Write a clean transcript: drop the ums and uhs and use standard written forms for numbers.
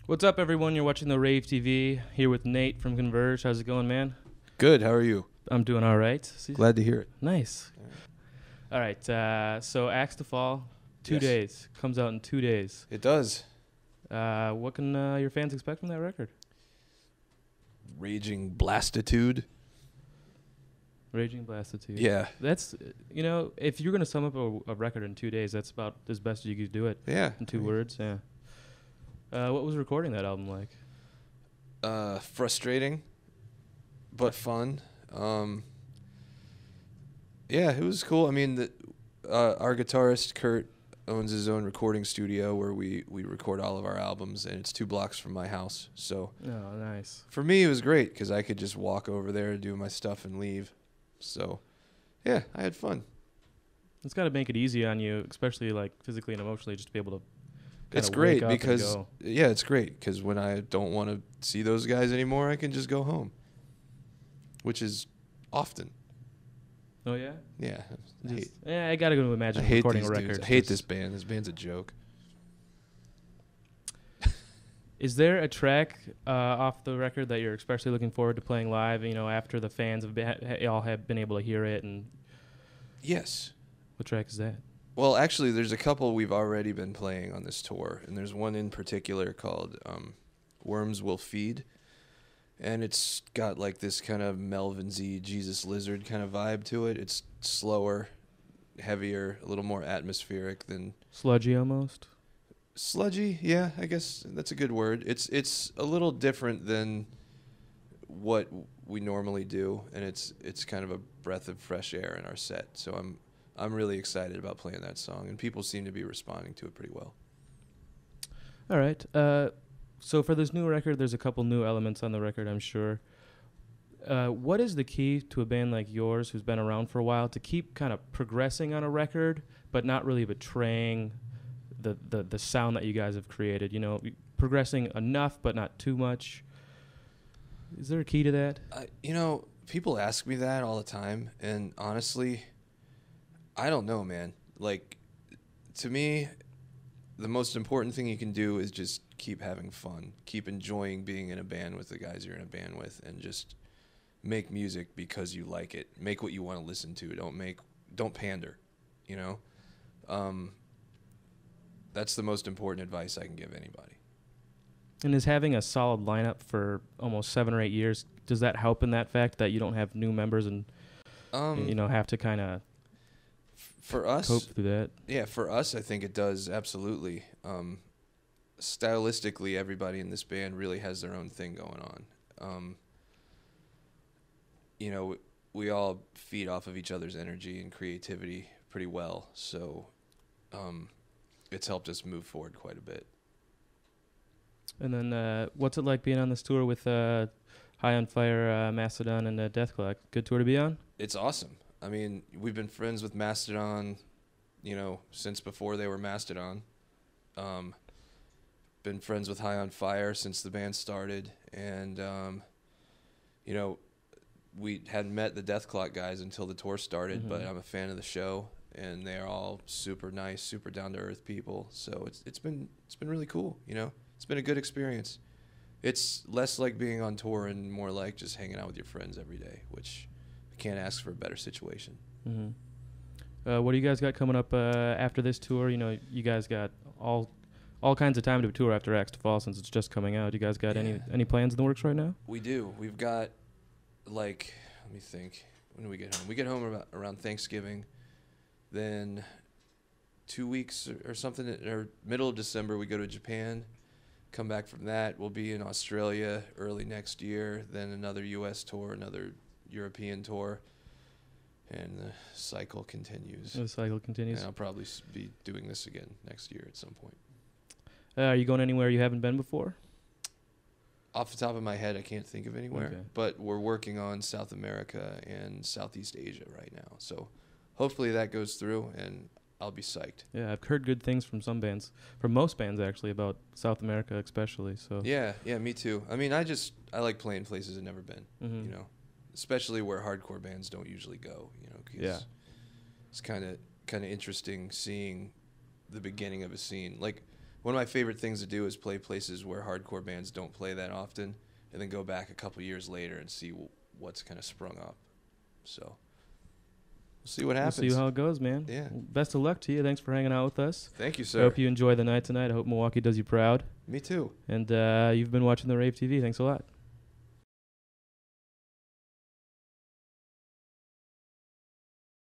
What's up, everyone? You're watching the Rave TV here with Nate from Converge. How's it going, man? Good. How are you? I'm doing all right. Glad to hear it. Nice. All right. So Axe to Fall, 2 days. Comes out in 2 days. It does. What can your fans expect from that record? Raging blastitude. Raging Blastitude. Yeah. That's, if you're going to sum up a record in 2 days, that's about as best you could do it. Yeah. In two words, yeah. What was recording that album like? Frustrating, but fun. Yeah, it was cool. I mean, our guitarist Kurt owns his own recording studio where we record all of our albums, and it's 2 blocks from my house. So, Oh, nice. for me, it was great because I could just walk over there, do my stuff, and leave. So, yeah, I had fun. It's got to make it easy on you, especially like physically and emotionally, just to be able to. It's great because it's great because when I don't want to see those guys anymore, I can just go home, which is often. Oh yeah. Yeah. I gotta go to imagine I hate recording these a record. dudes. I hate this band. This band's a joke. Is there a track off the record that you're especially looking forward to playing live? After the fans all have been able to hear it, and Yes. what track is that? Well, actually, there's a couple we've already been playing on this tour, and there's one in particular called "Worms Will Feed," and it's got like this kind of Melvin-y Jesus Lizard kind of vibe to it. It's slower, heavier, a little more atmospheric than Sludgy almost. sludgy. Yeah, I guess that's a good word. It's a little different than what we normally do, and it's kind of a breath of fresh air in our set. So I'm really excited about playing that song, and people seem to be responding to it pretty well. All right. So for this new record, there's a couple new elements on the record, I'm sure. What is the key to a band like yours, who's been around for a while, to keep kind of progressing on a record, but not really betraying the sound that you guys have created? Progressing enough, but not too much. Is there a key to that? People ask me that all the time, and honestly, I don't know, man. Like, to me, the most important thing you can do is just keep having fun, keep enjoying being in a band with the guys you're in a band with, and just make music because you like it. Make what you want to listen to. Don't pander, That's the most important advice I can give anybody. And is having a solid lineup for almost 7 or 8 years, does that help in that fact that you don't have new members and have to kind of for us cope through that? Yeah, for us, I think it does, absolutely. Stylistically, everybody in this band really has their own thing going on. We all feed off of each other's energy and creativity pretty well, so it's helped us move forward quite a bit. And then what's it like being on this tour with High on Fire, Mastodon, and Deathclaw? Good tour to be on? It's awesome. I mean, we've been friends with Mastodon, since before they were Mastodon. Been friends with High on Fire since the band started. And, we hadn't met the Deathclaw guys until the tour started, but I'm a fan of the show, and they're all super nice, super down-to-earth people. So it's been really cool, It's been a good experience. It's less like being on tour and more like just hanging out with your friends every day, which I can't ask for a better situation. Mm-hmm. What do you guys got coming up after this tour? You guys got all kinds of time to tour after Axe to Fall since it's just coming out. You guys got any plans in the works right now? We do. We've got, let me think. When do we get home? We get home around Thanksgiving. Then 2 weeks or something, or middle of December, we go to Japan. Come back from that, we'll be in Australia early next year, then another U.S. tour, another European tour, and the cycle continues. And I'll probably be doing this again next year at some point. Are you going anywhere you haven't been before? Off the top of my head, I can't think of anywhere, Okay. but we're working on South America and Southeast Asia right now. So hopefully that goes through, and I'll be psyched. Yeah, I've heard good things from some bands, from most bands actually, about South America especially. So Yeah, me too. I mean, I like playing places I've never been, especially where hardcore bands don't usually go, 'cause it's kind of interesting seeing the beginning of a scene. Like one of my favorite things to do is play places where hardcore bands don't play that often, and then go back a couple years later and see what's kind of sprung up. So we'll see what happens. We'll see how it goes, man. Yeah. Well, best of luck to you. Thanks for hanging out with us. Thank you, I sir. hope you enjoy the night tonight. I hope Milwaukee does you proud. Me too. And you've been watching the Rave TV. Thanks a lot.